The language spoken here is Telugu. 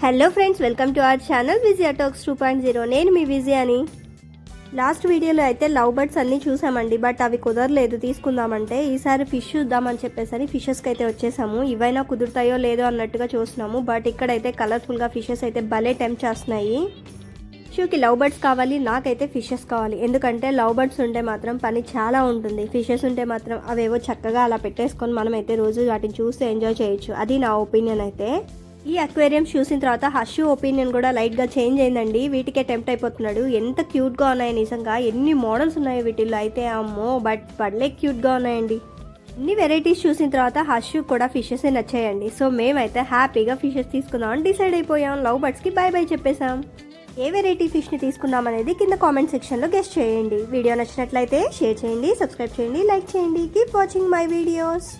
Hello friends, welcome to our channel Vijaya talks 2.0. నేను మీ విజయాని. లాస్ట్ వీడియోలో అయితే లవ్ బర్డ్స్ అన్నీ చూసామండి, బట్ అవి కుదరలేదు తీసుకుందామంటే. ఈసారి ఫిష్ చూద్దామని చెప్పేసి ఫిషెస్కి అయితే వచ్చేసాము. ఇవైనా కుదురుతాయో లేదో అన్నట్టుగా చూస్తున్నాము, బట్ ఇక్కడైతే కలర్ఫుల్గా ఫిషెస్ అయితే భలే టెంప్ట్ చేస్తున్నాయి. షూకి లవ్ బర్డ్స్ కావాలి, నాకైతే ఫిషెస్ కావాలి. ఎందుకంటే లవ్ బర్డ్స్ ఉంటే మాత్రం పని చాలా ఉంటుంది, ఫిషెస్ ఉంటే మాత్రం అవేవో చక్కగా అలా పెట్టేసుకొని మనం అయితే రోజు వాటిని చూస్తూ ఎంజాయ్ చేయొచ్చు. అది నా ఒపీనియన్ అయితే. ఈ అక్వేరియం చూసిన తర్వాత హర్షు ఒపీనియన్ కూడా లైట్గా చేంజ్ అయిందండి. వీటికే టెంప్ట్ అయిపోతున్నాడు. ఎంత క్యూట్గా ఉన్నాయి నిజంగా, ఎన్ని మోడల్స్ ఉన్నాయి వీటిల్లో అయితే, అమ్మో బట్ భలే క్యూట్గా ఉన్నాయండి. ఇన్ని వెరైటీస్ చూసిన తర్వాత హర్షు కూడా ఫిషెస్ నచ్చాయండి. సో మేమైతే హ్యాపీగా ఫిషెస్ తీసుకుందామని డిసైడ్ అయిపోయాం. లవ్ బర్డ్స్కి బై బై చెప్పేసాం. ఏ వెరైటీ ఫిష్ని తీసుకుందాం అనేది కింద కామెంట్ సెక్షన్లో గెస్ట్ చేయండి. వీడియో నచ్చినట్లయితే షేర్ చేయండి, సబ్స్క్రైబ్ చేయండి, లైక్ చేయండి. Keep watching my videos.